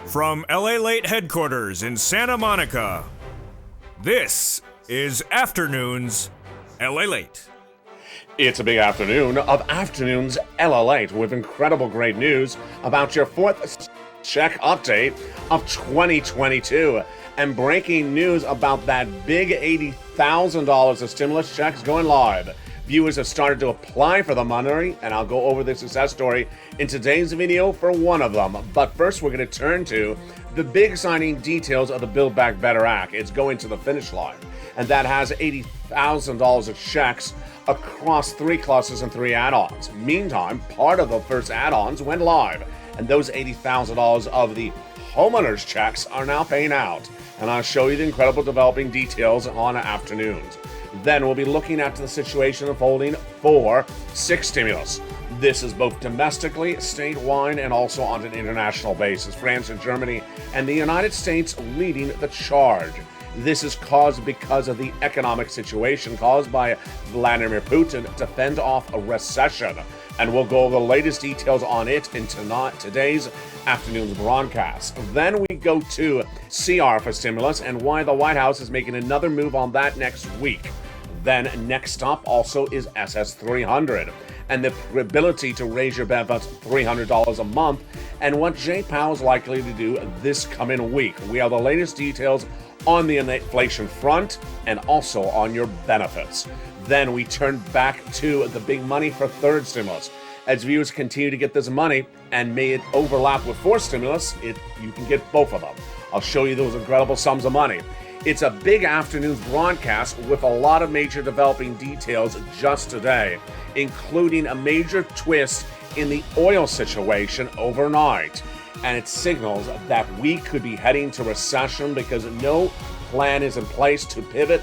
From Lalate headquarters in Santa Monica, this is Afternoons Lalate. It's a big afternoon of Afternoons Lalate with incredible great news about your fourth check update of 2022 and breaking news about that big $80,000 of stimulus checks going live. Viewers have started to apply for the money, and I'll go over the success story in today's video for one of them. But first, we're going to turn to the big signing details of the Build Back Better Act. It's going to the finish line, and that has $80,000 of checks across 3 clusters and 3 add-ons. Meantime, part of the first add-ons went live, and those $80,000 of the homeowners checks are now paying out. And I'll show you the incredible developing details on Afternoons. Then we'll be looking at the situation unfolding for 6 stimulus. This is both domestically, statewide, and also on an international basis. France and Germany and the United States leading the charge. This is caused because of the economic situation caused by Vladimir Putin to fend off a recession. And we'll go over the latest details on it in today's afternoon's broadcast. Then we go to CR for stimulus and why the White House is making another move on that next week. Then next up also is SS300 and the ability to raise your benefits $300 a month and what Jay Powell is likely to do this coming week. We have the latest details on the inflation front and also on your benefits. Then we turn back to the big money for third stimulus. As viewers continue to get this money and may it overlap with fourth stimulus, you can get both of them. I'll show you those incredible sums of money. It's a big afternoon's broadcast with a lot of major developing details just today, including a major twist in the oil situation overnight. And it signals that we could be heading to recession because no plan is in place to pivot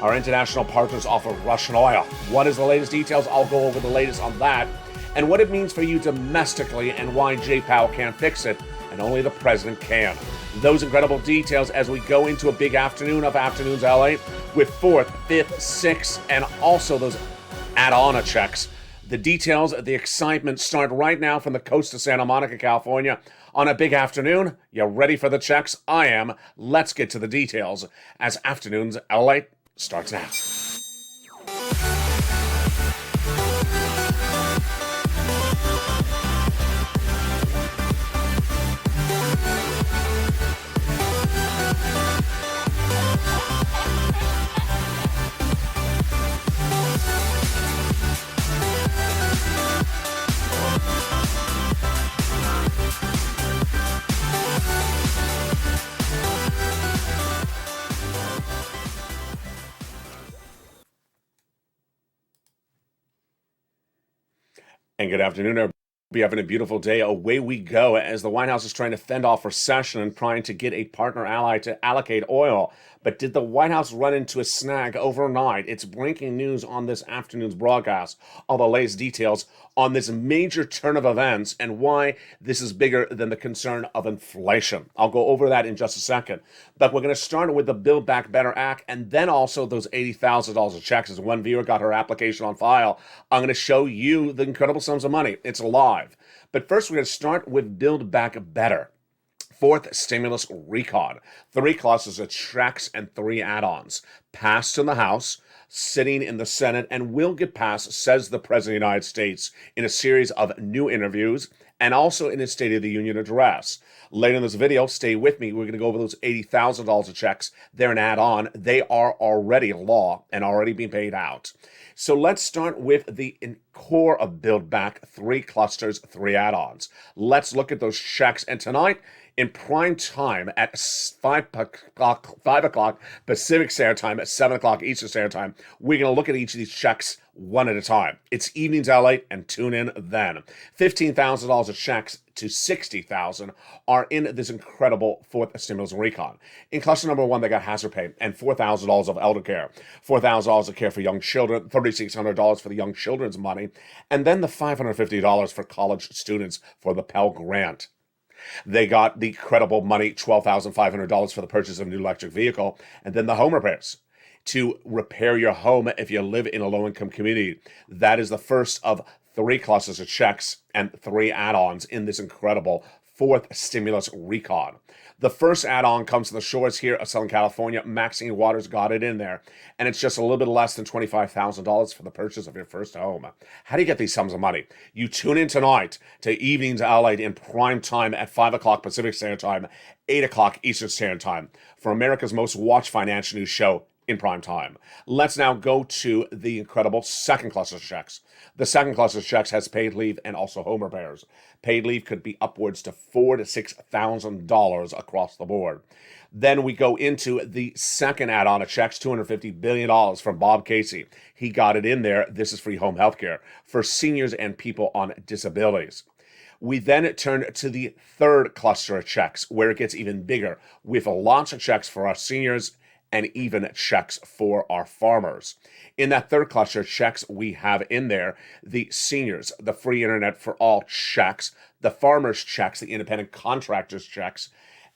our international partners off of Russian oil. What is the latest details? I'll go over the latest on that and what it means for you domestically and why Jay Powell can't fix it and only the president can. Those incredible details as we go into a big afternoon of Afternoons LA with 4th, 5th, 6th, and also those add-on checks. The details, the excitement start right now from the coast of Santa Monica, California. On a big afternoon, you ready for the checks? I am. Let's get to the details as Afternoons LA starts now. And good afternoon, everybody. Be having a beautiful day. Away we go as the White House is trying to fend off recession and trying to get a partner ally to allocate oil. But did the White House run into a snag overnight? It's breaking news on this afternoon's broadcast. All the latest details on this major turn of events and why this is bigger than the concern of inflation. I'll go over that in just a second. But we're going to start with the Build Back Better Act and then also those $80,000 of checks. As one viewer got her application on file, I'm going to show you the incredible sums of money. It's live. But first, we're going to start with Build Back Better. 4th stimulus recon. 3 clusters of checks and 3 add-ons. Passed in the House, sitting in the Senate, and will get passed, says the President of the United States in a series of new interviews and also in his State of the Union address. Later in this video, stay with me. We're going to go over those $80,000 of checks. They're an add-on. They are already law and already being paid out. So let's start with the core of Build Back, 3 clusters, 3 add-ons. Let's look at those checks. And tonight, in prime time at 5 o'clock Pacific Standard Time, at 7 o'clock Eastern Standard Time, we're going to look at each of these checks one at a time. It's Evenings LA, and tune in then. $15,000 of checks to $60,000 are in this incredible 4th stimulus recon. In cluster number 1, they got hazard pay and $4,000 of elder care, $4,000 of care for young children, $3,600 for the young children's money, and then the $550 for college students for the Pell Grant. They got the credible money, $12,500 for the purchase of a new electric vehicle, and then the home repairs. to repair your home if you live in a low-income community. That is the first of 3 clusters of checks and 3 add-ons in this incredible fourth stimulus recon. The first add-on comes to the shores here of Southern California. Maxine Waters got it in there, and it's just a little bit less than $25,000 for the purchase of your first home. How do you get these sums of money? You tune in tonight to Evenings Lalate in prime time at 5 o'clock Pacific Standard Time, 8 o'clock Eastern Standard Time for America's most watched financial news show in prime time. Let's now go to the incredible second cluster of checks. The second cluster of checks has paid leave and also home repairs. Paid leave could be upwards to $4,000 to $6,000 across the board. Then we go into the second add-on of checks, $250 billion from Bob Casey. He got it in there. This is free home health care for seniors and people on disabilities. We then turn to the third cluster of checks, where it gets even bigger, with lots of checks for our seniors and even checks for our farmers. In that third cluster of checks, we have in there the seniors, the free internet for all checks, the farmers checks, the independent contractors checks,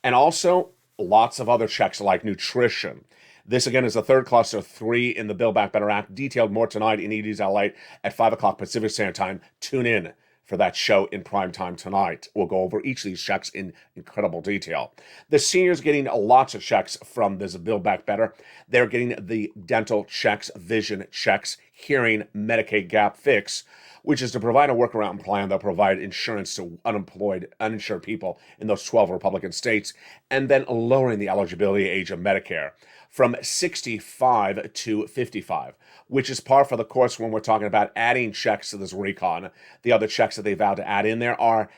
and also lots of other checks like nutrition. This again is the third cluster, 3 in the Build Back Better Act. Detailed more tonight in ED's LA at 5 o'clock Pacific Standard Time. Tune in for that show in prime time tonight. We'll go over each of these checks in incredible detail. The seniors getting lots of checks from this Build Back Better. They're getting the dental checks, vision checks, hearing, Medicaid gap fix, which is to provide a workaround plan that'll provide insurance to uninsured people in those 12 Republican states, and then lowering the eligibility age of Medicare from 65 to 55, which is par for the course when we're talking about adding checks to this recon. The other checks that they vowed to add in there are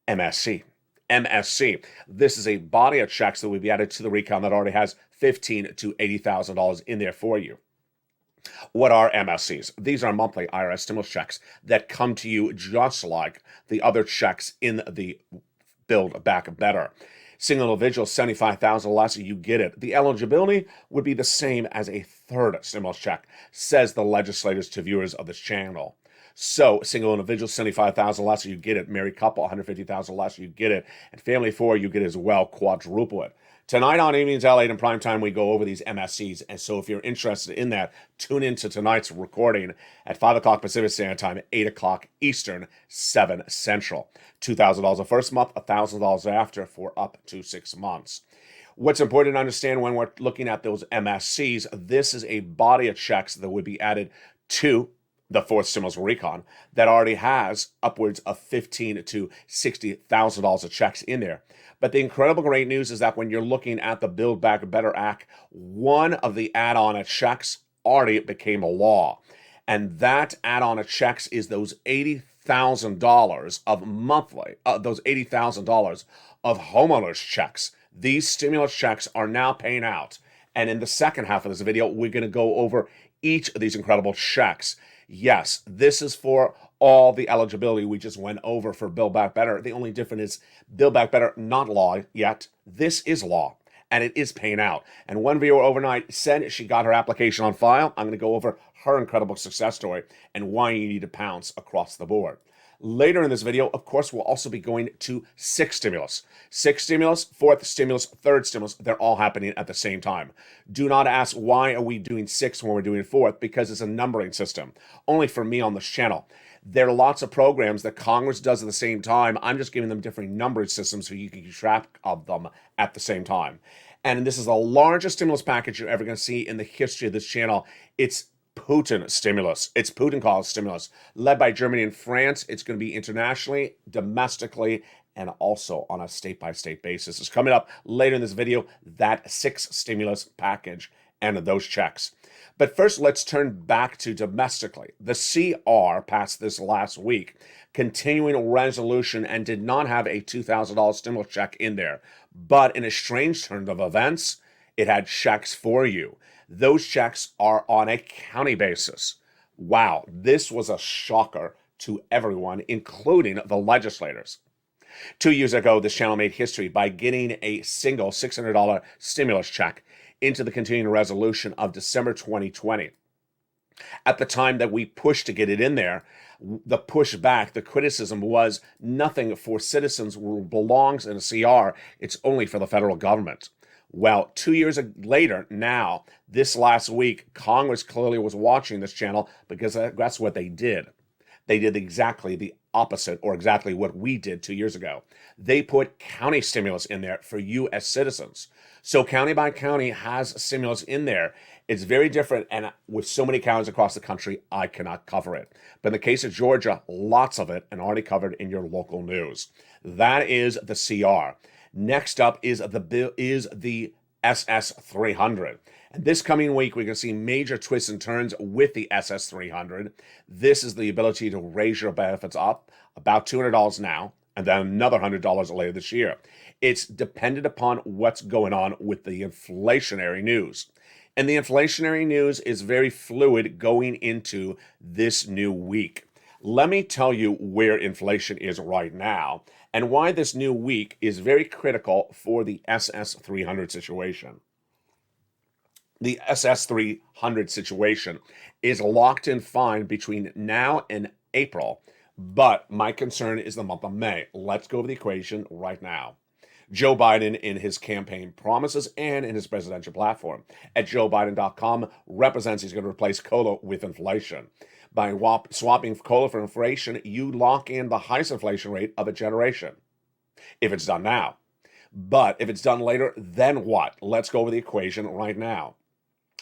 MSC. MSC. This is a body of checks that will be added to the recon that already has $15,000 to $80,000 in there for you. What are MSCs? These are monthly IRS stimulus checks that come to you just like the other checks in the Build Back Better. Single individual, $75,000 less, you get it. The eligibility would be the same as a third stimulus check, says the legislators to viewers of this channel. So, single individual, $75,000 less, you get it. Married couple, $150,000 less, you get it. And family of 4, you get it as well, quadruple it. Tonight on Evenings LA in prime time, we go over these MSCs. And so if you're interested in that, tune into tonight's recording at 5 o'clock Pacific Standard Time, 8 o'clock Eastern, 7 Central. $2,000 the first month, $1,000 after for up to 6 months. What's important to understand when we're looking at those MSCs, this is a body of checks that would be added to the fourth stimulus recon that already has upwards of $15,000 to $60,000 of checks in there. But the incredible great news is that when you're looking at the Build Back Better Act, one of the add-on of checks already became a law. And that add-on of checks is those $80,000 of monthly, those $80,000 of homeowners checks. These stimulus checks are now paying out. And in the second half of this video, we're going to go over each of these incredible checks. Yes, this is for all the eligibility we just went over for Build Back Better. The only difference is Build Back Better, not law yet. This is law, and it is paying out. And one viewer overnight said she got her application on file. I'm going to go over her incredible success story and why you need to pounce across the board. Later in this video, of course, we'll also be going to 6 stimulus. 6 stimulus, 4th stimulus, 3rd stimulus, they're all happening at the same time. Do not ask why are we doing 6 when we're doing 4th, because it's a numbering system. Only for me on this channel. There are lots of programs that Congress does at the same time. I'm just giving them different numbering systems so you can keep track of them at the same time. And this is the largest stimulus package you're ever going to see in the history of this channel. It's Putin stimulus. It's Putin-caused stimulus, led by Germany and France. It's going to be internationally, domestically, and also on a state-by-state basis. It's coming up later in this video, that 6 stimulus package and those checks. But first, let's turn back to domestically. The CR passed this last week, continuing resolution, and did not have a $2,000 stimulus check in there. But in a strange turn of events, it had checks for you. Those checks are on a county basis. Wow, this was a shocker to everyone, including the legislators. 2 years ago, this channel made history by getting a single $600 stimulus check into the continuing resolution of December 2020. At the time that we pushed to get it in there, the pushback, the criticism was nothing for citizens who belongs in a CR. It's only for the federal government. Well, 2 years later, now, this last week, Congress clearly was watching this channel because that's what they did. They did exactly the opposite, or exactly what we did 2 years ago. They put county stimulus in there for you as citizens. So county by county has stimulus in there. It's very different, and with so many counties across the country, I cannot cover it. But in the case of Georgia, lots of it, and already covered in your local news. That is the CR. Next up is the SS 300. And this coming week, we're going to see major twists and turns with the SS 300. This is the ability to raise your benefits up about $200 now, and then another $100 later this year. It's dependent upon what's going on with the inflationary news. And the inflationary news is very fluid going into this new week. Let me tell you where inflation is right now and why this new week is very critical for the SS 300 situation. The SS 300 situation is locked in fine between now and April, but my concern is the month of May. Let's go over the equation right now. Joe Biden, in his campaign promises and in his presidential platform at joebiden.com, represents he's going to replace COLA with inflation. By swapping COLA for inflation, you lock in the highest inflation rate of a generation, if it's done now. But if it's done later, then what? Let's go over the equation right now.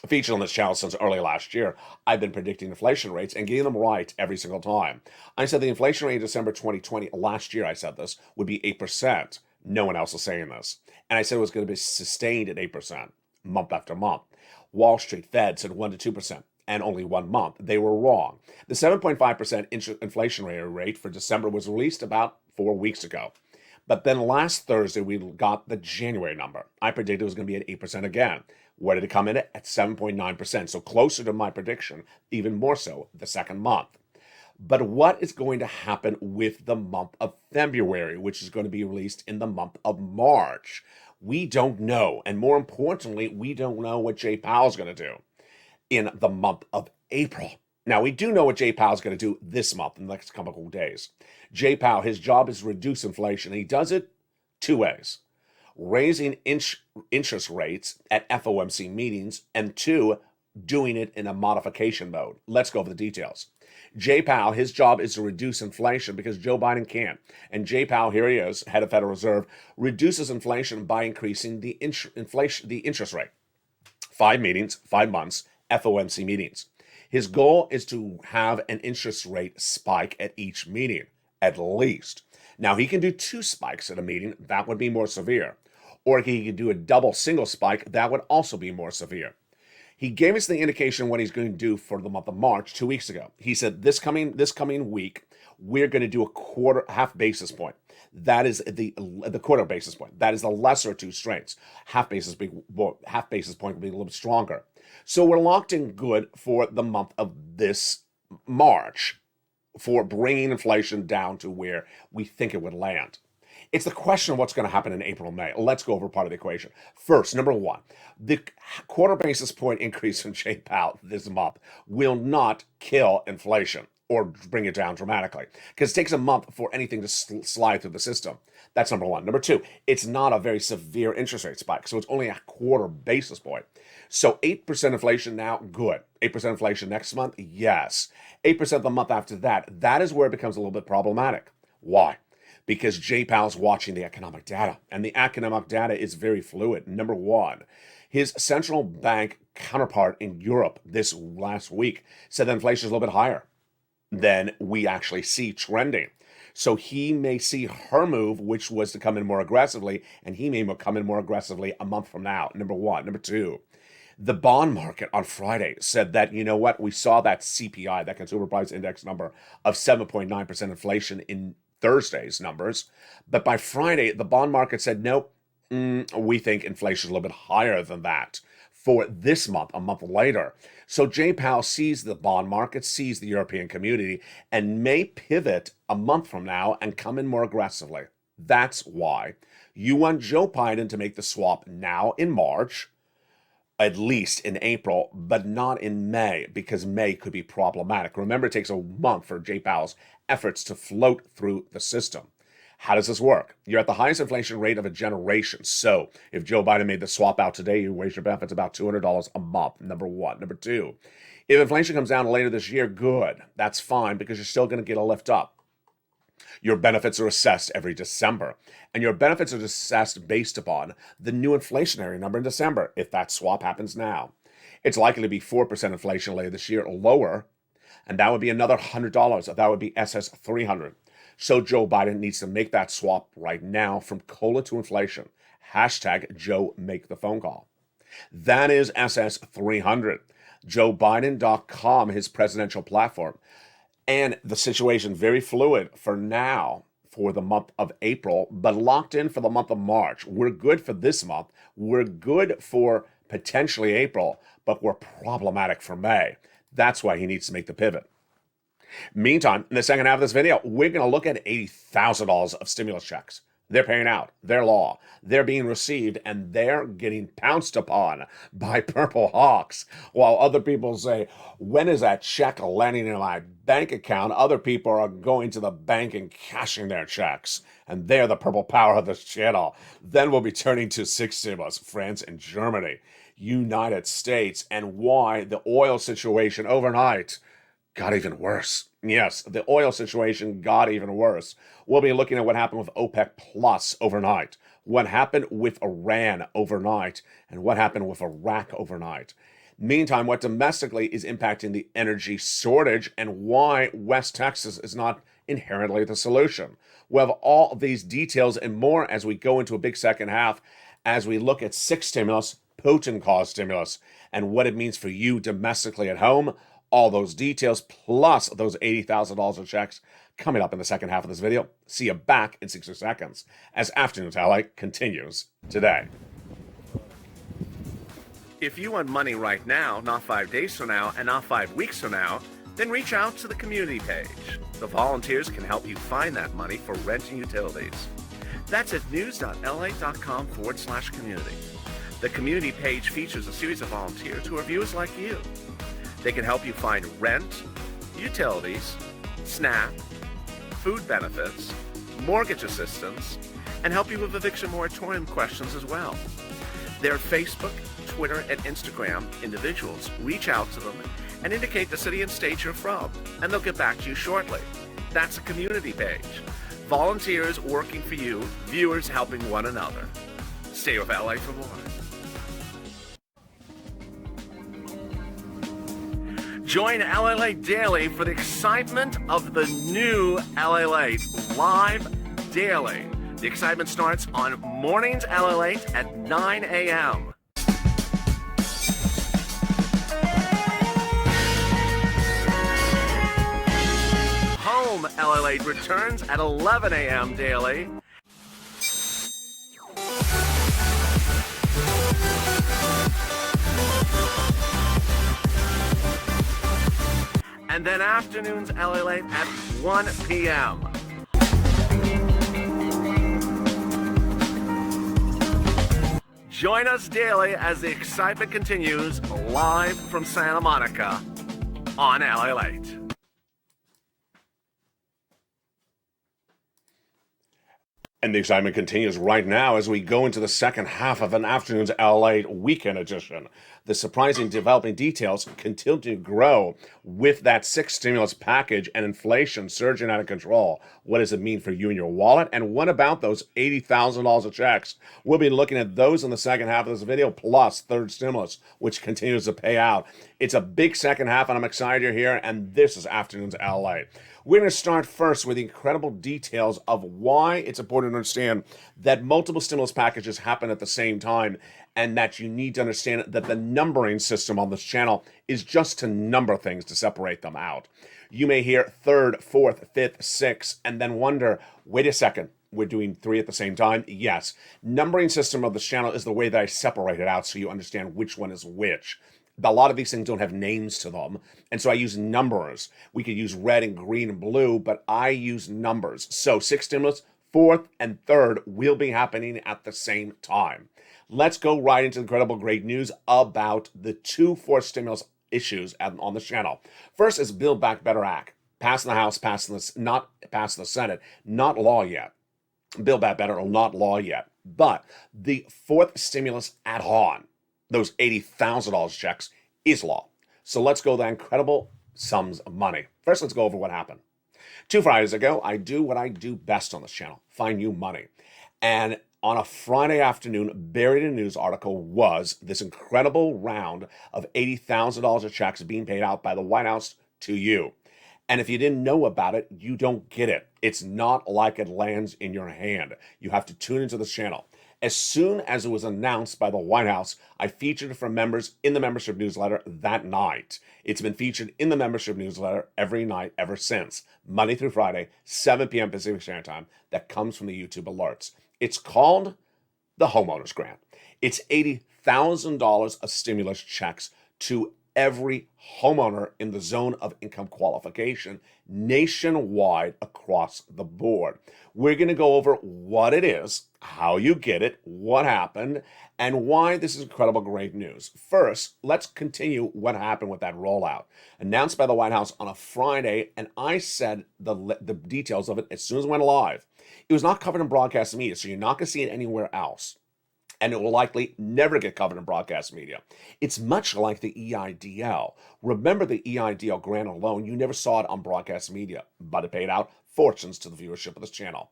Featured on this channel since early last year, I've been predicting inflation rates and getting them right every single time. I said the inflation rate in December 2020, last year I said this, would be 8%. No one else is saying this. And I said it was going to be sustained at 8%, month after month. Wall Street, Fed said 1 to 2%, and only 1 month. They were wrong. The 7.5% inflation rate for December was released about 4 weeks ago. But then last Thursday, we got the January number. I predicted it was going to be at 8% again. Where did it come in at 7.9%? So closer to my prediction, even more so the second month. But what is going to happen with the month of February, which is going to be released in the month of March? We don't know. And more importantly, we don't know what Jay Powell's going to do in the month of April. Now, we do know what Jay Powell's going to do this month, in the next couple of days. Jay Powell, his job is to reduce inflation. And he does it 2 ways. Raising interest rates at FOMC meetings, and 2, doing it in a modification mode. Let's go over the details. Jay Powell, his job is to reduce inflation because Joe Biden can't. And Jay Powell, here he is, head of Federal Reserve, reduces inflation by increasing the interest rate. 5 meetings, 5 months, FOMC meetings. His goal is to have an interest rate spike at each meeting, at least. Now, he can do 2 spikes at a meeting. That would be more severe. Or he could do a double single spike. That would also be more severe. He gave us the indication what he's going to do for the month of March 2 weeks ago. He said this coming week, we're going to do a half basis point. That is the quarter basis point. That is the lesser of 2 strengths. Half basis point will be a little bit stronger. So we're locked in good for the month of this March for bringing inflation down to where we think it would land. It's the question of what's going to happen in April and May. Let's go over part of the equation. First, number 1, the quarter basis point increase from Jay Powell this month will not kill inflation or bring it down dramatically, because it takes a month for anything to slide through the system. That's number 1. Number 2, it's not a very severe interest rate spike, so it's only a quarter basis point. So 8% inflation now, good. 8% inflation next month, yes. 8% the month after that, that is where it becomes a little bit problematic. Why? Because Jay Powell's watching the economic data, and the economic data is very fluid. Number 1, his central bank counterpart in Europe this last week said that inflation is a little bit higher than we actually see trending. So he may see her move, which was to come in more aggressively, and he may come in more aggressively a month from now, number 1. Number 2, the bond market on Friday said that, you know what, we saw that CPI, that Consumer Price Index number of 7.9% inflation in Thursday's numbers. But by Friday, the bond market said, nope, we think inflation is a little bit higher than that for this month, a month later. So Jay Powell sees the bond market, sees the European community, and may pivot a month from now and come in more aggressively. That's why you want Joe Biden to make the swap now in March, at least in April, but not in May, because May could be problematic. Remember, it takes a month for Jay Powell's efforts to float through the system. How does this work? You're at the highest inflation rate of a generation. So if Joe Biden made the swap out today, you raise your benefits about $200 a month, number one. Number two, if inflation comes down later this year, good. That's fine because you're still going to get a lift up. Your benefits are assessed every December, and your benefits are assessed based upon the new inflationary number in December, if that swap happens now. It's likely to be 4% inflation later this year or lower, and that would be another $100. That would be SS 300. So Joe Biden needs to make that swap right now from COLA to inflation. Hashtag Joe make the phone call. That is SS 300. JoeBiden.com, his presidential platform. And the situation very fluid for now for the month of April, but locked in for the month of March. We're good for this month. We're good for potentially April, but we're problematic for May. That's why he needs to make the pivot. Meantime, in the second half of this video, we're going to look at $80,000 of stimulus checks. They're paying out. They're law. They're being received, and they're getting pounced upon by Purple Hawks. While other people say, when is that check landing in my bank account? Other people are going to the bank and cashing their checks. And they're the purple power of this channel. Then we'll be turning to six stimulus, France and Germany, United States, and why the oil situation overnight got even worse. Yes, the oil situation got even worse. We'll be looking at what happened with OPEC Plus overnight, what happened with Iran overnight, and what happened with Iraq overnight. Meantime, what domestically is impacting the energy shortage and why West Texas is not inherently the solution. We'll have all of these details and more as we go into a big second half, as we look at six stimulus, Putin-caused stimulus, and what it means for you domestically at home. All those details, plus those $80,000 of checks, coming up in the second half of this video. See you back in 60 seconds as Afternoons Highlight continues today. If you want money right now, not 5 days from now, and not 5 weeks from now, then reach out to the community page. The volunteers can help you find that money for rent and utilities. That's at news.la.com/community. The community page features a series of volunteers who are viewers like you. They can help you find rent, utilities, SNAP, food benefits, mortgage assistance, and help you with eviction moratorium questions as well. They're Facebook, Twitter, and Instagram individuals. Reach out to them and indicate the city and state you're from, and they'll get back to you shortly. That's a community page. Volunteers working for you, viewers helping one another. Stay with LA for more. Join LA Late Daily for the excitement of the new LA Late live daily. The excitement starts on mornings LA Late at 9 a.m. Home LA Late returns at 11 a.m. daily. And then afternoons LA Late at 1 p.m. Join us daily as the excitement continues live from Santa Monica on LA Late. And the excitement continues right now as we go into the second half of an Afternoons LA weekend edition. The surprising developing details continue to grow with that sixth stimulus package and inflation surging out of control. What does it mean for you and your wallet? And what about those $80,000 of checks? We'll be looking at those in the second half of this video, plus third stimulus, which continues to pay out. It's a big second half, and I'm excited you're here, and this is Afternoons LA. We're going to start first with the incredible details of why it's important to understand that multiple stimulus packages happen at the same time, and that you need to understand that the numbering system on this channel is just to number things to separate them out. You may hear third, fourth, fifth, sixth, and then wonder, wait a second, we're doing three at the same time? Yes. Numbering system of this channel is the way that I separate it out so you understand which one is which. A lot of these things don't have names to them, and so I use numbers. We could use red and green and blue, but I use numbers. So sixth stimulus, fourth, and third will be happening at the same time. Let's go right into the incredible great news about the two fourth stimulus issues on the channel. First is Build Back Better Act. Passed in the House, not passed in the Senate, not law yet. Build Back Better are not law yet, but the fourth stimulus add-on, those $80,000 checks, is law. So let's go the incredible sums of money. First, let's go over what happened. 2 Fridays ago, I do what I do best on this channel, find you money. And on a Friday afternoon, buried in a news article was this incredible round of $80,000 of checks being paid out by the White House to you. And if you didn't know about it, you don't get it. It's not like it lands in your hand. You have to tune into this channel. As soon as it was announced by the White House, I featured it for members in the membership newsletter that night. It's been featured in the membership newsletter every night ever since, Monday through Friday, 7 p.m. Pacific Standard Time, that comes from the YouTube alerts. It's called the Homeowners Grant. It's $80,000 of stimulus checks to every homeowner in the zone of income qualification nationwide across the board. We're going to go over what it is, how you get it, what happened, and why this is incredible great news. First, let's continue what happened with that rollout. Announced by the White House on a Friday, and I said the details of it as soon as it went live. It was not covered in broadcast media, so you're not going to see it anywhere else. And it will likely never get covered in broadcast media. It's much like the EIDL. Remember the EIDL grant alone, you never saw it on broadcast media, but it paid out fortunes to the viewership of this channel.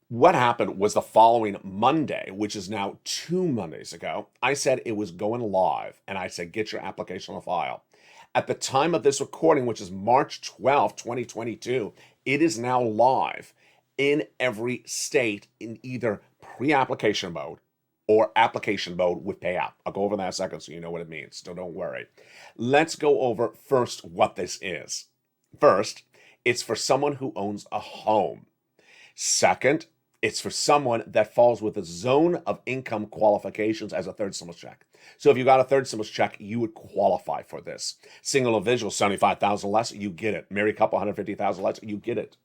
What happened was the following Monday, which is now 2 Mondays ago, I said it was going live, and I said, get your application on file. At the time of this recording, which is March 12, 2022, it is now live in every state in either pre-application mode or application mode with payout. I'll go over that in a second so you know what it means, so don't worry. Let's go over first what this is. First, it's for someone who owns a home. Second, it's for someone that falls with a zone of income qualifications as a third stimulus check. So if you got a third stimulus check, you would qualify for this. Single individual, $75,000 less, you get it. Married couple, $150,000 less, you get it.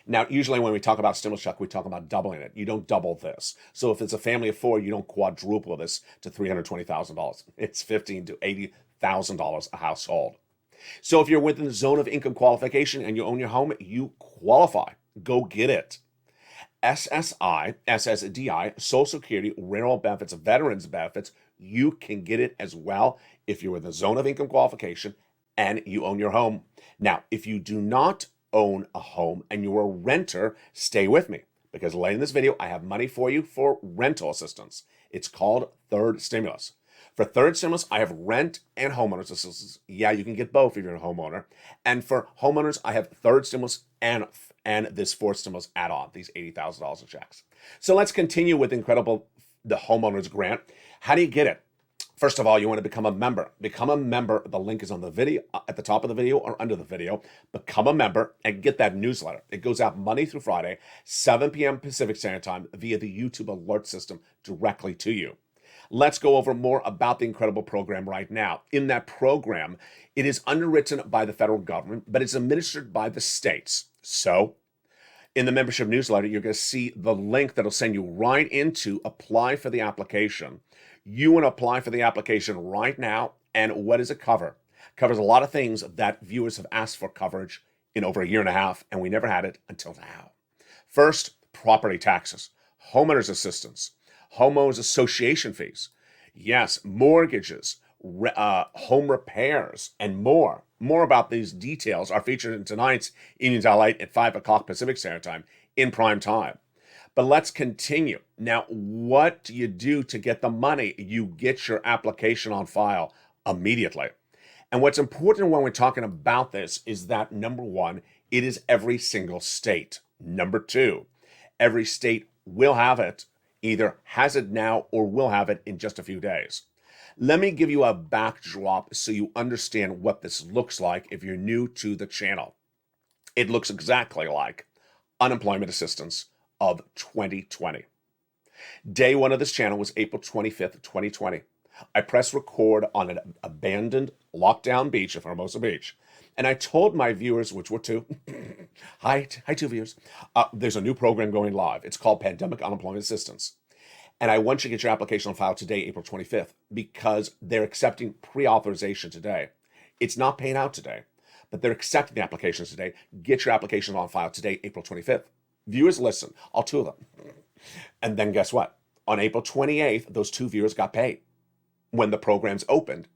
Now, usually when we talk about stimulus check, we talk about doubling it. You don't double this. So if it's a family of 4, you don't quadruple this to $320,000. It's $15,000 to $80,000 a household. So if you're within the zone of income qualification and you own your home, you qualify. Go get it. SSI, SSDI, Social Security, Rural Benefits, Veterans Benefits, you can get it as well if you're in the zone of income qualification and you own your home. Now, if you do not own a home and you're a renter, stay with me because later in this video, I have money for you for rental assistance. It's called third stimulus. For third stimulus, I have rent and homeowners assistance. Yeah, you can get both if you're a homeowner. And for homeowners, I have third stimulus and this fourth stimulus add-on, these $80,000 of checks. So let's continue with the homeowners grant. How do you get it? First of all, you want to become a member. Become a member. The link is on the video, at the top of the video or under the video. Become a member and get that newsletter. It goes out Monday through Friday, 7 p.m. Pacific Standard Time via the YouTube alert system directly to you. Let's go over more about the incredible program right now. In that program, it is underwritten by the federal government, but it's administered by the states. So in the membership newsletter, you're going to see the link that'll send you right into apply for the application. You want to apply for the application right now. And what does it cover? It covers a lot of things that viewers have asked for coverage in over a year and a half, and we never had it until now. First, property taxes, homeowners assistance, homeowners association fees, yes, mortgages, home repairs, and more. More about these details are featured in tonight's Evenings Highlight at 5 o'clock Pacific Standard Time in prime time. But let's continue. Now, what do you do to get the money? You get your application on file immediately. And what's important when we're talking about this is that, number one, it is every single state. Number two, every state will have it, either has it now or will have it in just a few days. Let me give you a backdrop so you understand what this looks like if you're new to the channel. It looks exactly like unemployment assistance of 2020. Day one of this channel was April 25th, 2020. I pressed record on an abandoned lockdown beach in Hermosa Beach. And I told my viewers, which were 2, hi 2 viewers, there's a new program going live. It's called Pandemic Unemployment Assistance. And I want you to get your application on file today, April 25th, because they're accepting pre-authorization today. It's not paying out today, but they're accepting the applications today. Get your application on file today, April 25th. Viewers listened, all two of them. And then guess what? On April 28th, those two viewers got paid when the programs opened.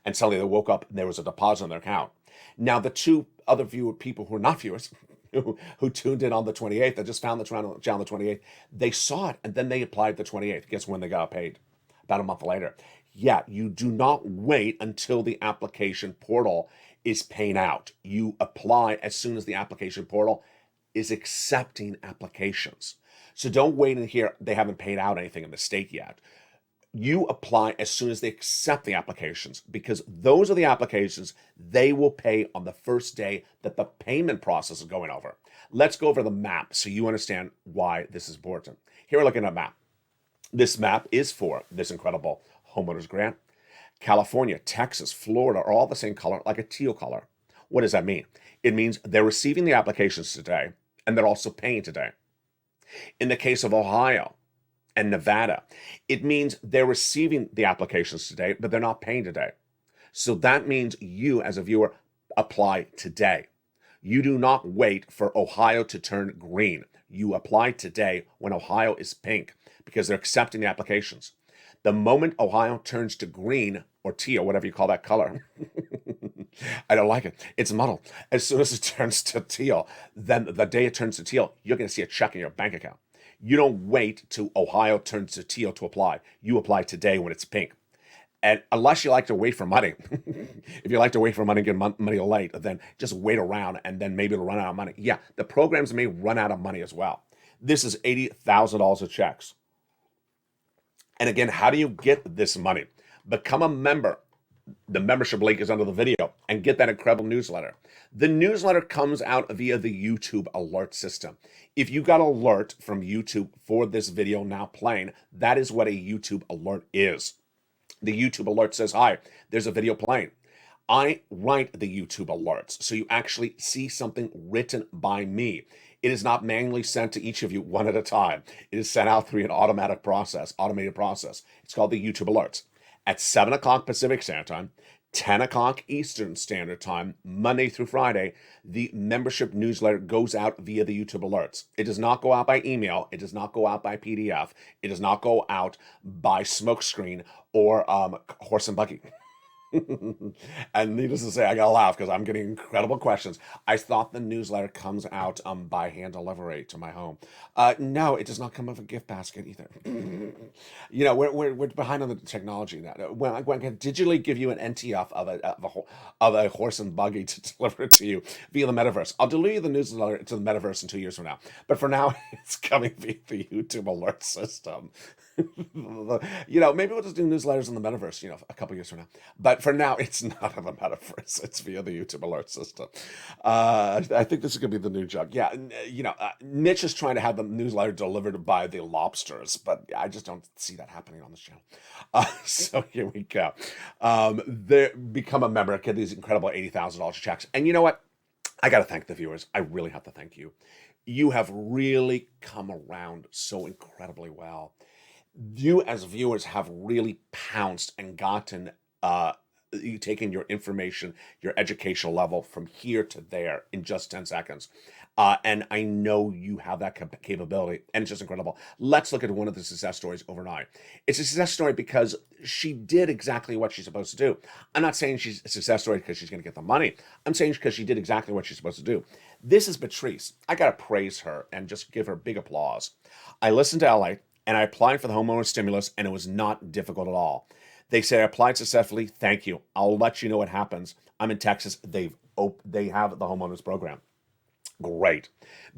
And suddenly they woke up and there was a deposit on their account. Now, the two other people who are not viewers, who tuned in on the 28th, that just found the channel on the 28th, they saw it and then they applied the 28th. Guess when they got paid? About a month later. Yeah, you do not wait until the application portal is paying out. You apply as soon as the application portal is accepting applications. So don't wait and hear they haven't paid out anything in the state yet. You apply as soon as they accept the applications, because those are the applications they will pay on the first day that the payment process is going over. Let's go over the map so you understand why this is important. Here we're looking at a map. This map is for this incredible homeowners grant. California, Texas, Florida are all the same color, like a teal color. What does that mean? It means they're receiving the applications today and they're also paying today. In the case of Ohio and Nevada, it means they're receiving the applications today, but they're not paying today. So that means you, as a viewer, apply today. You do not wait for Ohio to turn green. You apply today when Ohio is pink, because they're accepting the applications. The moment Ohio turns to green or teal, whatever you call that color, I don't like it. It's muddled. As soon as it turns to teal, then the day it turns to teal, you're going to see a check in your bank account. You don't wait till Ohio turns to teal to apply. You apply today when it's pink. And unless you like to wait for money, if you like to wait for money and get money late, then just wait around and then maybe it'll run out of money. Yeah, the programs may run out of money as well. This is $80,000 of checks. And again, how do you get this money? Become a member. The membership link is under the video, and get that incredible newsletter. The newsletter comes out via the YouTube alert system. If you got alert from YouTube for this video now playing, that is what a YouTube alert is. The YouTube alert says, hi, there's a video playing. I write the YouTube alerts, so you actually see something written by me. It is not manually sent to each of you one at a time. It is sent out through an automated process. It's called the YouTube alerts. At 7 o'clock Pacific Standard Time, 10 o'clock Eastern Standard Time, Monday through Friday, the membership newsletter goes out via the YouTube alerts. It does not go out by email. It does not go out by PDF. It does not go out by smokescreen or horse and buggy. And needless to say, I gotta laugh because I'm getting incredible questions. I thought the newsletter comes out by hand delivery to my home. No, it does not come with a gift basket either. You know, we're behind on the technology now. When I can digitally give you an NTF of a horse and buggy to deliver it to you via the metaverse. I'll deliver you the newsletter to the metaverse in 2 years from now. But for now, it's coming via the YouTube alert system. You know, maybe we'll just do newsletters in the metaverse, you know, a couple years from now. But for now, it's not in the metaverse. It's via the YouTube alert system. I think this is going to be the new jug. Yeah, you know, Mitch is trying to have the newsletter delivered by the lobsters, but I just don't see that happening on this channel. So here we go. Become a member, get these incredible $80,000 checks. And you know what? I got to thank the viewers. I really have to thank you. You have really come around so incredibly well. You as viewers have really pounced and gotten you taken your information, your educational level from here to there in just 10 seconds. And I know you have that capability, and it's just incredible. Let's look at one of the success stories overnight. It's a success story because she did exactly what she's supposed to do. I'm not saying she's a success story because she's going to get the money. I'm saying because she did exactly what she's supposed to do. This is Patrice. I got to praise her and just give her big applause. I listened to Lalate, and I applied for the homeowner stimulus, and it was not difficult at all. They say I applied successfully. Thank you. I'll let you know what happens. I'm in Texas. They have the homeowners program. Great.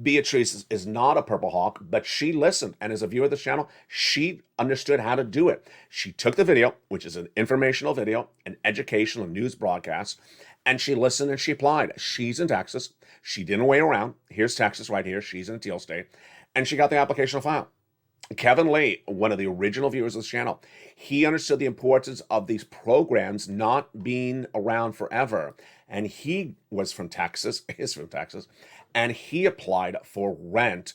Beatrice is not a Purple Hawk, but she listened, and as a viewer of this channel, she understood how to do it. She took the video, which is an informational video, an educational news broadcast, and she listened and she applied. She's in Texas. She didn't wait around. Here's Texas right here. She's in a teal state, and she got the application file. Kevin Lee, one of the original viewers of this channel, he understood the importance of these programs not being around forever. And he was from Texas, and he applied for rent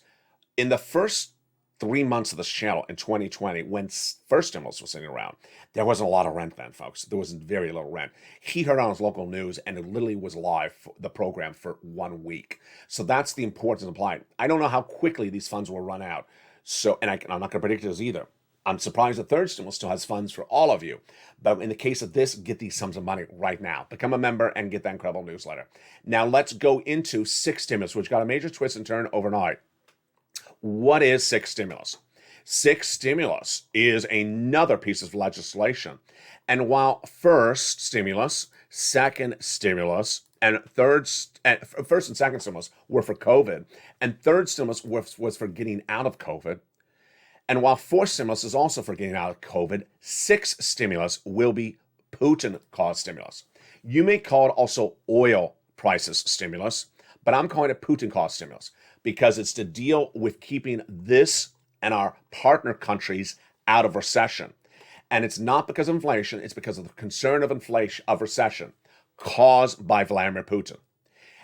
in the first 3 months of this channel in 2020, when first stimulus was sitting around, there wasn't a lot of rent then, folks. There was very little rent. He heard on his local news, and it literally was live for the program for 1 week. So that's the importance of applying. I don't know how quickly these funds will run out. So, and I'm not going to predict this either. I'm surprised the third stimulus still has funds for all of you. But in the case of this, get these sums of money right now. Become a member and get that incredible newsletter. Now let's go into sixth stimulus, which got a major twist and turn overnight. What is sixth stimulus? Sixth stimulus is another piece of legislation. And while first stimulus, second stimulus, and first and second stimulus were for COVID, and third stimulus was for getting out of COVID, and while fourth stimulus is also for getting out of COVID, sixth stimulus will be Putin-caused stimulus. You may call it also oil prices stimulus, but I'm calling it Putin-caused stimulus because it's to deal with keeping this and our partner countries out of recession. And it's not because of inflation, it's because of the concern of inflation, of recession caused by Vladimir Putin.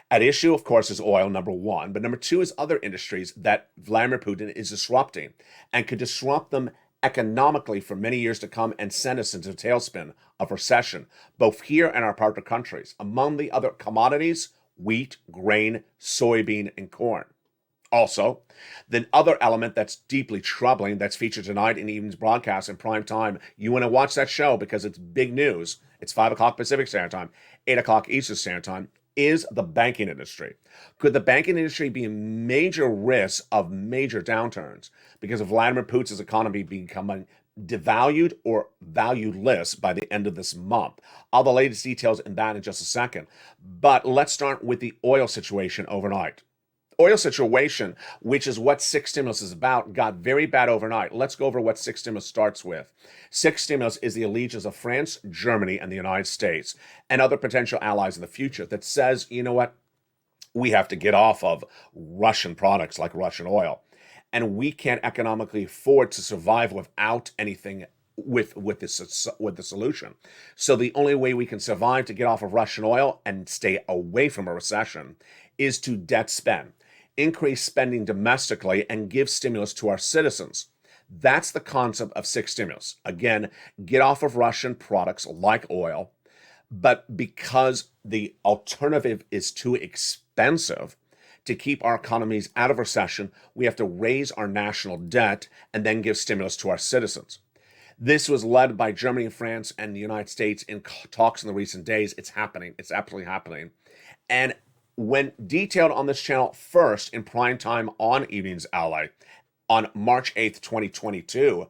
At issue, of course, is oil, number one, but number two is other industries that Vladimir Putin is disrupting and could disrupt them economically for many years to come and send us into a tailspin of recession, both here and our partner countries. Among the other commodities, wheat, grain, soybean, and corn. Also, the other element that's deeply troubling that's featured tonight in the evening's broadcast in prime time, you want to watch that show because it's big news. It's 5 o'clock Pacific Standard Time, 8 o'clock Eastern Standard Time, is the banking industry. Could the banking industry be a major risk of major downturns because of Vladimir Putin's economy becoming devalued or valueless by the end of this month? All the latest details in that in just a second. But let's start with the oil situation overnight. Oil situation, which is what sixth stimulus is about, got very bad overnight. Let's go over what sixth stimulus starts with. Sixth stimulus is the allegiance of France, Germany, and the United States, and other potential allies in the future that says, you know what, we have to get off of Russian products like Russian oil. And we can't economically afford to survive without anything with the solution. So the only way we can survive to get off of Russian oil and stay away from a recession is to debt spend. Increase spending domestically and give stimulus to our citizens. That's the concept of sixth stimulus. Again, get off of Russian products like oil, but because the alternative is too expensive to keep our economies out of recession, we have to raise our national debt and then give stimulus to our citizens. This was led by Germany and France and the United States in talks in the recent days. It's happening. It's absolutely happening. And when detailed on this channel first in prime time on Evenings Ally on March 8th, 2022,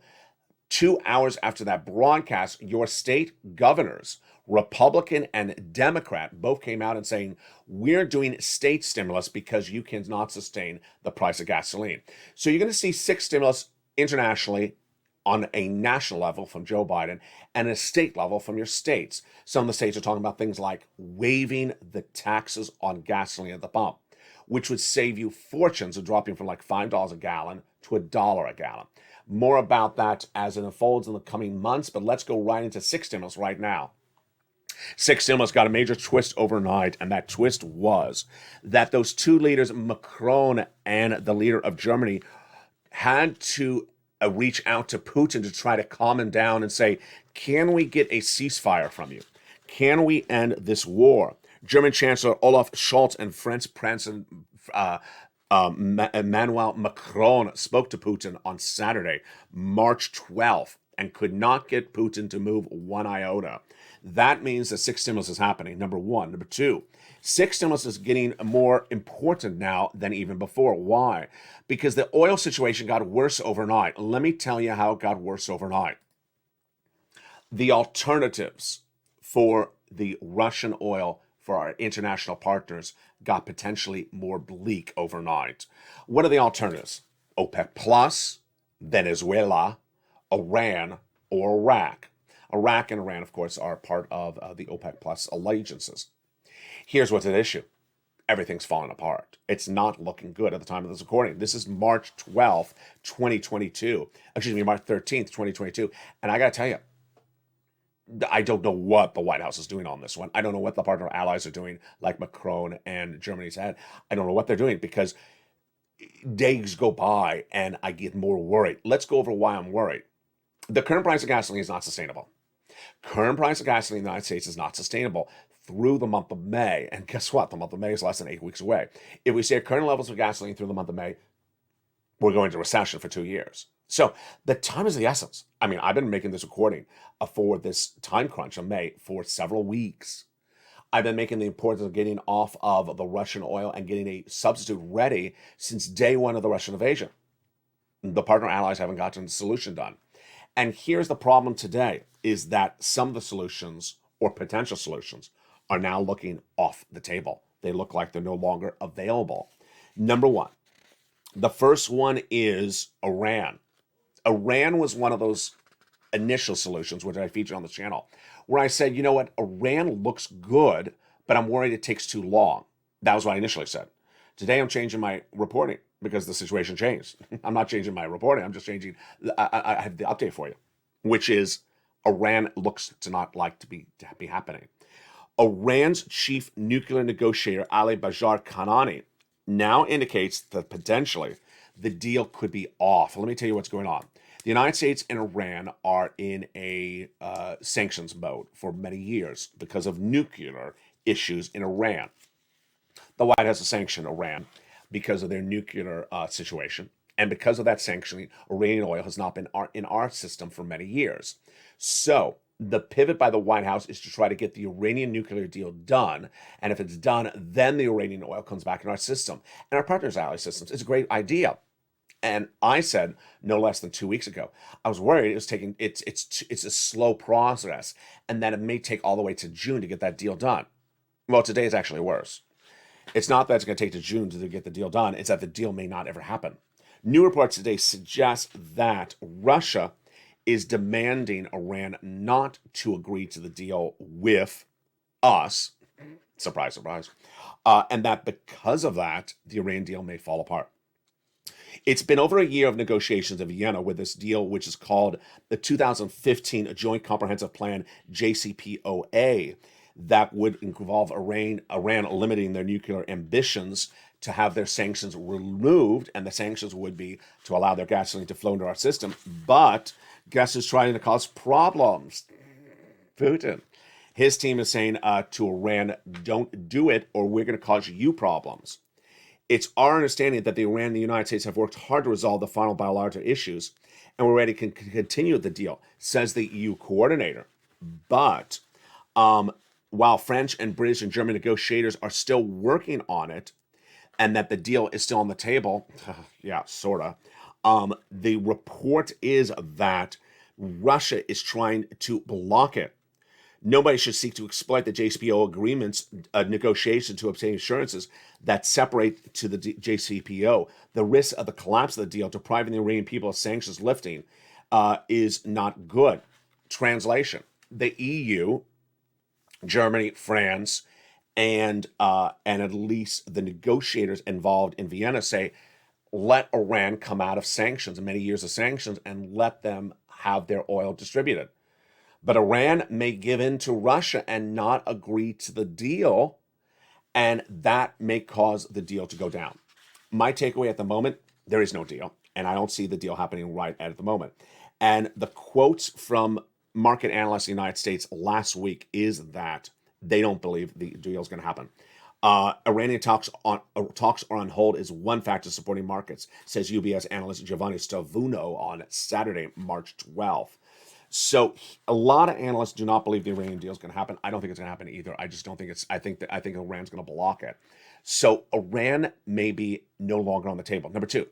2 hours after that broadcast, your state governors, Republican and Democrat, both came out and saying, we're doing state stimulus because you cannot sustain the price of gasoline. So you're going to see sixth stimulus internationally on a national level from Joe Biden and a state level from your states. Some of the states are talking about things like waiving the taxes on gasoline at the pump, which would save you fortunes of dropping from like $5 a gallon to $1 a gallon. More about that as it unfolds in the coming months, but let's go right into sixth stimulus right now. Sixth stimulus got a major twist overnight, and that twist was that those two leaders, Macron and the leader of Germany, had to reach out to Putin to try to calm him down and say, can we get a ceasefire from you? Can we end this war? German Chancellor Olaf Scholz and French President Emmanuel Macron spoke to Putin on Saturday, March 12th, and could not get Putin to move one iota. That means that sixth stimulus is happening, number one. Number two, sixth stimulus is getting more important now than even before. Why? Because the oil situation got worse overnight. Let me tell you how it got worse overnight. The alternatives for the Russian oil for our international partners got potentially more bleak overnight. What are the alternatives? OPEC Plus, Venezuela, Iran, or Iraq. Iraq and Iran, of course, are part of the OPEC Plus allegiances. Here's what's at issue. Everything's falling apart. It's not looking good at the time of this recording. This is March 12th, 2022. Excuse me, March 13th, 2022. And I got to tell you, I don't know what the White House is doing on this one. I don't know what the partner allies are doing, like Macron and Germany's head. I don't know what they're doing because days go by and I get more worried. Let's go over why I'm worried. The current price of gasoline is not sustainable. Current price of gasoline in the United States is not sustainable through the month of May. And guess what? The month of May is less than 8 weeks away. If we stay at current levels of gasoline through the month of May, we're going into recession for 2 years. So the time is the essence. I mean, I've been making this recording for this time crunch of May for several weeks. I've been making the importance of getting off of the Russian oil and getting a substitute ready since day one of the Russian invasion. The partner allies haven't gotten the solution done. And here's the problem today is that some of the solutions or potential solutions are now looking off the table. They look like they're no longer available. Number one, the first one is Iran. Iran was one of those initial solutions, which I featured on the channel, where I said, you know what, Iran looks good, but I'm worried it takes too long. That was what I initially said. Today I'm changing my reporting because the situation changed. I'm not changing my reporting. I'm just changing. I have the update for you, which is Iran looks to not like to be happening. Iran's chief nuclear negotiator, Ali Bajar Kanani, now indicates that potentially the deal could be off. Let me tell you what's going on. The United States and Iran are in a sanctions mode for many years because of nuclear issues in Iran. The White House has sanctioned Iran because of their nuclear situation. And because of that sanctioning, Iranian oil has not been in our system for many years. So the pivot by the White House is to try to get the Iranian nuclear deal done. And if it's done, then the Iranian oil comes back in our system and our partners' ally systems. It's a great idea. And I said no less than 2 weeks ago, I was worried it was taking it's a slow process and that it may take all the way to June to get that deal done. Well, today is actually worse. It's not that it's going to take to June to get the deal done. It's that the deal may not ever happen. New reports today suggest that Russia is demanding Iran not to agree to the deal with us. Surprise, surprise. And that because of that, the Iran deal may fall apart. It's been over a year of negotiations in Vienna with this deal, which is called the 2015 Joint Comprehensive Plan, JCPOA, that would involve Iran limiting their nuclear ambitions to have their sanctions removed, and the sanctions would be to allow their gasoline to flow into our system. But guess who's trying to cause problems? Putin. His team is saying to Iran, don't do it or we're going to cause you problems. It's our understanding that Iran and the United States have worked hard to resolve the final bilateral issues, and we're ready to continue the deal, says the EU coordinator. But while French and British and German negotiators are still working on it, and that the deal is still on the table, yeah, sort of, the report is that Russia is trying to block it. Nobody should seek to exploit the JCPOA agreements negotiation to obtain assurances that separate to the JCPOA. The risk of the collapse of the deal, depriving the Iranian people of sanctions lifting, is not good. Translation: the EU, Germany, France, and at least the negotiators involved in Vienna say, let Iran come out of sanctions, many years of sanctions, and let them have their oil distributed. But Iran may give in to Russia and not agree to the deal, and that may cause the deal to go down. My takeaway at the moment, there is no deal, and I don't see the deal happening right at the moment. And the quotes from market analysts in the United States last week is that they don't believe the deal is going to happen. Iranian talks are on hold is one factor supporting markets, says UBS analyst Giovanni Stavuno on Saturday, March 12th. So a lot of analysts do not believe the Iranian deal is going to happen. I don't think it's going to happen either. I just don't think I think Iran's going to block it. So Iran may be no longer on the table. Number two,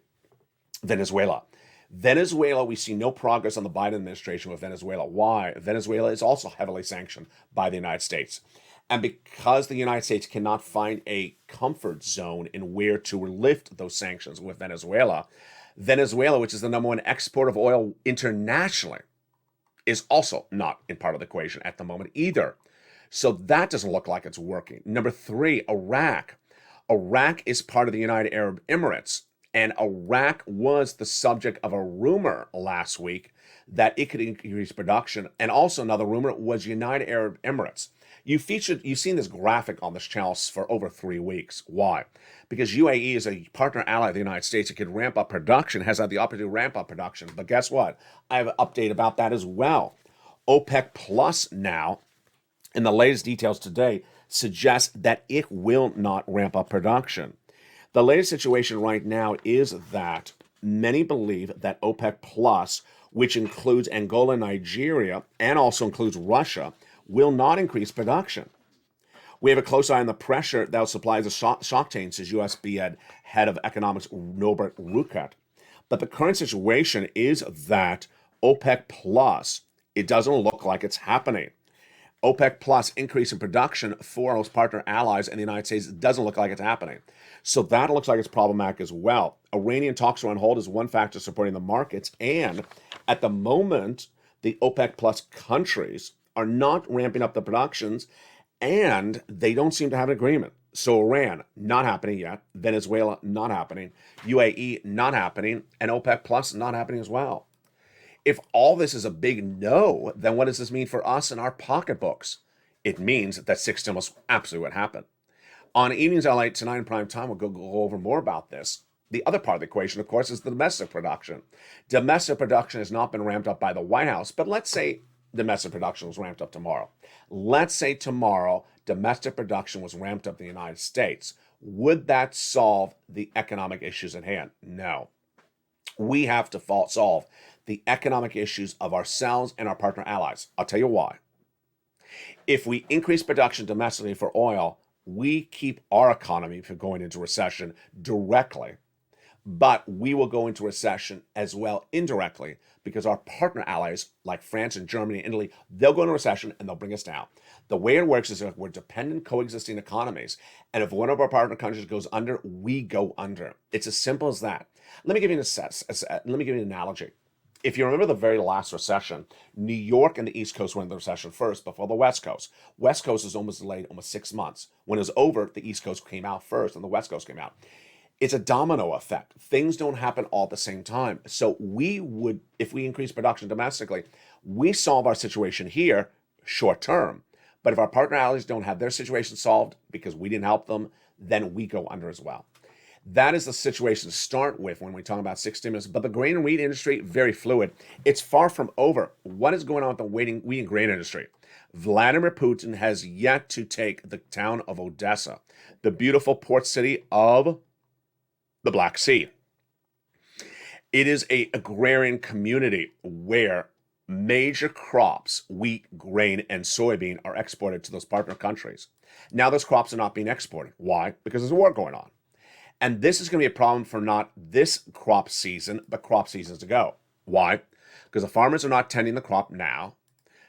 Venezuela. Venezuela, we see no progress on the Biden administration with Venezuela. Why? Venezuela is also heavily sanctioned by the United States. And because the United States cannot find a comfort zone in where to lift those sanctions with Venezuela, which is the number one exporter of oil internationally, is also not in part of the equation at the moment either. So that doesn't look like it's working. Number three, Iraq. Iraq is part of the United Arab Emirates. And Iraq was the subject of a rumor last week that it could increase production. And also another rumor was United Arab Emirates. You've seen this graphic on this channel for over 3 weeks. Why? Because UAE is a partner ally of the United States. It could ramp up production, has had the opportunity to ramp up production. But guess what? I have an update about that as well. OPEC Plus now, in the latest details today, suggests that it will not ramp up production. The latest situation right now is that many believe that OPEC Plus, which includes Angola and Nigeria, and also includes Russia, will not increase production. We have a close eye on the pressure that will supply the shock tanks, says USB head of economics Norbert Ruckert. But the current situation is that OPEC Plus, it doesn't look like it's happening. OPEC Plus increase in production for those partner allies in the United States doesn't look like it's happening. So that looks like it's problematic as well. Iranian talks are on hold is one factor supporting the markets. And at the moment, the OPEC Plus countries are not ramping up the productions, and they don't seem to have an agreement. So Iran, not happening yet. Venezuela, not happening. UAE, not happening. And OPEC Plus, not happening as well. If all this is a big no, then what does this mean for us and our pocketbooks? It means that 6 stimulus absolutely what happened. On Evenings Lalate tonight in prime time, we'll go over more about this. The other part of the equation, of course, is the domestic production. Domestic production has not been ramped up by the White House, but let's say domestic production was ramped up tomorrow. Let's say tomorrow domestic production was ramped up in the United States. Would that solve the economic issues at hand? No. We have to solve the economic issues of ourselves and our partner allies. I'll tell you why. If we increase production domestically for oil, we keep our economy from going into recession directly, but we will go into recession as well indirectly because our partner allies like France and Germany and Italy, they'll go into recession and they'll bring us down. The way it works is that we're dependent coexisting economies, and if one of our partner countries goes under, we go under. It's as simple as that. Let me give you an analogy. If you remember the very last recession, New York and the East Coast went into the recession first before the West Coast. West Coast was almost delayed almost 6 months. When it was over, the East Coast came out first and the West Coast came out. It's a domino effect. Things don't happen all at the same time. So we would, if we increase production domestically, we solve our situation here short term. But if our partner allies don't have their situation solved because we didn't help them, then we go under as well. That is the situation to start with when we talk about 6 stimulus. But the grain and wheat industry, very fluid. It's far from over. What is going on with the wheat and grain industry? Vladimir Putin has yet to take the town of Odessa, the beautiful port city of the Black Sea. It is an agrarian community where major crops, wheat, grain, and soybean, are exported to those partner countries. Now those crops are not being exported. Why? Because there's a war going on. And this is going to be a problem for not this crop season, but crop seasons to go. Why? Because the farmers are not tending the crop now.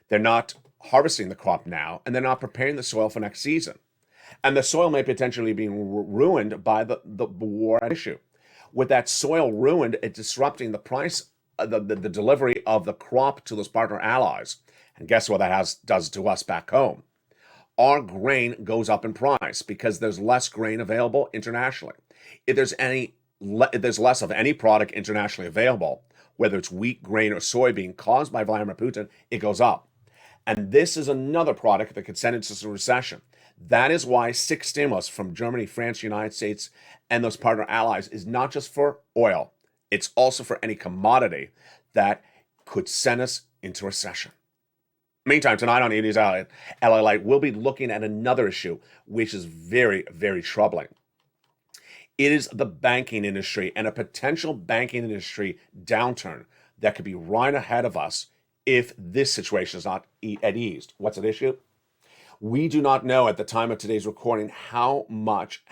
They're not harvesting the crop now, and they're not preparing the soil for next season. And the soil may potentially be ruined by the war at issue. With that soil ruined, it's disrupting the price, the delivery of the crop to those partner allies. And guess what that does to us back home? Our grain goes up in price because there's less grain available internationally. If there's less of any product internationally available, whether it's wheat, grain, or soybean caused by Vladimir Putin, it goes up. And this is another product that could send us into recession. That is why 6 stimulus from Germany, France, United States, and those partner allies is not just for oil. It's also for any commodity that could send us into recession. Meantime, tonight on Evenings Lalate, we'll be looking at another issue, which is very, very troubling. It is the banking industry and a potential banking industry downturn that could be right ahead of us if this situation is not at ease. What's at issue? We do not know at the time of today's recording how large,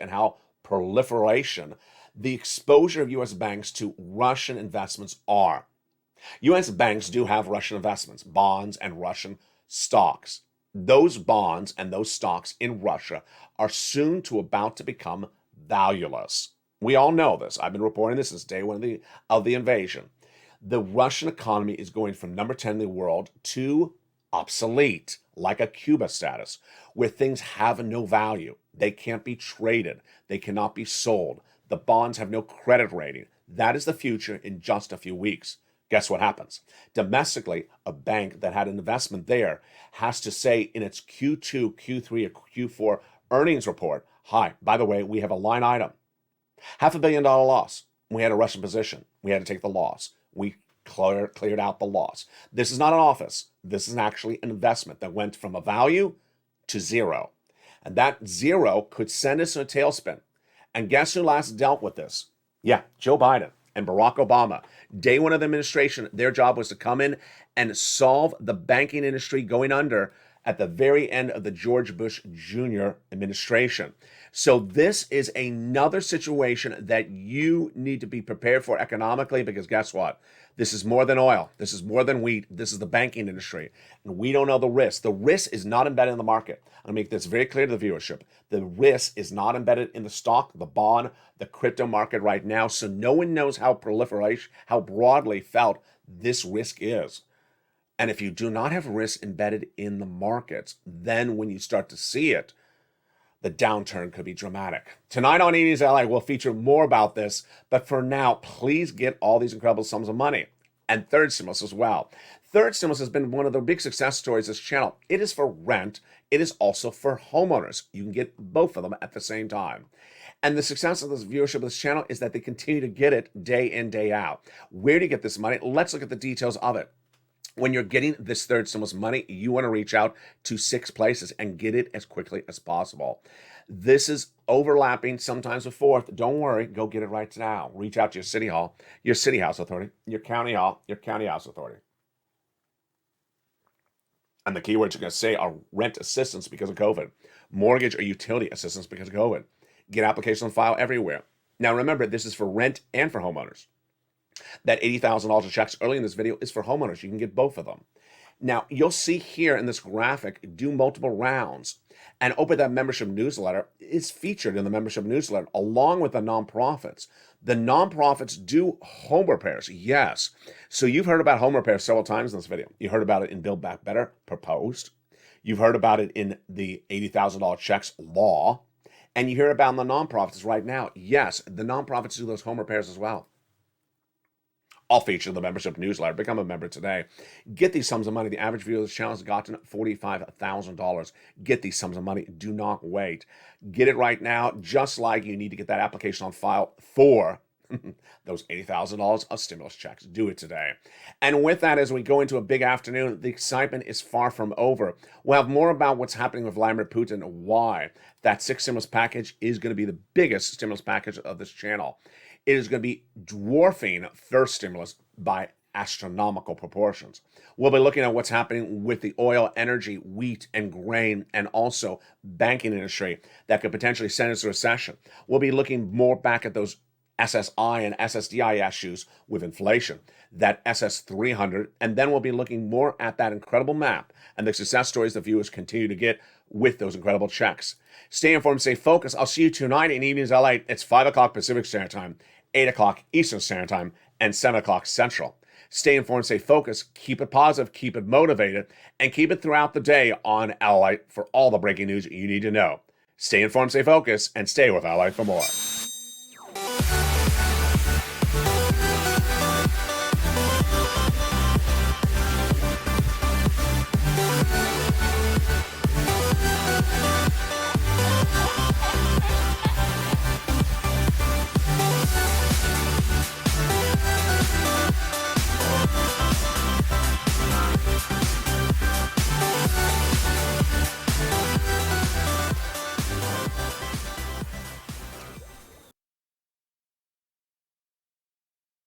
and how proliferation the exposure of U.S. banks to Russian investments are. U.S. banks do have Russian investments, bonds and Russian stocks. Those bonds and those stocks in Russia are soon about to become valueless. We all know this. I've been reporting this since day one of the invasion. The Russian economy is going from number 10 in the world to obsolete, like a Cuba status, where things have no value. They can't be traded. They cannot be sold. The bonds have no credit rating. That is the future in just a few weeks. Guess what happens? Domestically, a bank that had an investment there has to say in its Q2, Q3, or Q4 earnings report, hi, by the way, we have a line item. $500 million loss. We had a Russian position. We had to take the loss. We cleared out the loss. This is not an office. This is actually an investment that went from a value to zero. And that zero could send us in a tailspin. And guess who last dealt with this? Yeah, Joe Biden and Barack Obama. Day one of the administration, their job was to come in and solve the banking industry going under at the very end of the George Bush Jr. administration. So this is another situation that you need to be prepared for economically, because guess what? This is more than oil. This is more than wheat. This is the banking industry. And we don't know the risk. The risk is not embedded in the market. I'll make this very clear to the viewership. The risk is not embedded in the stock, the bond, the crypto market right now. So no one knows how broadly felt this risk is. And if you do not have risk embedded in the markets, then when you start to see it, the downturn could be dramatic. Tonight on E! News LA, we'll feature more about this. But for now, please get all these incredible sums of money. And third stimulus as well. Third stimulus has been one of the big success stories of this channel. It is for rent. It is also for homeowners. You can get both of them at the same time. And the success of this viewership of this channel is that they continue to get it day in, day out. Where do you get this money? Let's look at the details of it. When you're getting this third stimulus money, you want to reach out to 6 places and get it as quickly as possible. This is overlapping sometimes with fourth. Don't worry, go get it right now. Reach out to your city hall, your city house authority, your county hall, your county house authority. And the keywords you're going to say are rent assistance because of COVID, mortgage or utility assistance because of COVID. Get application on file everywhere. Now remember, this is for rent and for homeowners. That $80,000 of checks early in this video is for homeowners. You can get both of them. Now, you'll see here in this graphic, do multiple rounds. And open that membership newsletter is featured in the membership newsletter along with the nonprofits. The nonprofits do home repairs, yes. So you've heard about home repairs several times in this video. You heard about it in Build Back Better, proposed. You've heard about it in the $80,000 checks law. And you hear about the nonprofits right now. Yes, the nonprofits do those home repairs as well. I'll feature the membership newsletter. Become a member today. Get these sums of money. The average viewer of this channel has gotten $45,000. Get these sums of money. Do not wait. Get it right now, just like you need to get that application on file for those $80,000 of stimulus checks. Do it today. And with that, as we go into a big afternoon, the excitement is far from over. We'll have more about what's happening with Vladimir Putin, why that 6th stimulus package is going to be the biggest stimulus package of this channel. It is going to be dwarfing first stimulus by astronomical proportions. We'll be looking at what's happening with the oil, energy, wheat, and grain, and also banking industry that could potentially send us to recession. We'll be looking more back at those SSI and SSDI issues with inflation, that SS300, and then we'll be looking more at that incredible map and the success stories the viewers continue to get with those incredible checks. Stay informed, stay focused. I'll see you tonight in E! News LA. It's 5 o'clock Pacific Standard Time, 8 o'clock Eastern Standard Time, and 7 o'clock Central. Stay informed, stay focused, keep it positive, keep it motivated, and keep it throughout the day on Lalate for all the breaking news you need to know. Stay informed, stay focused, and stay with Lalate for more.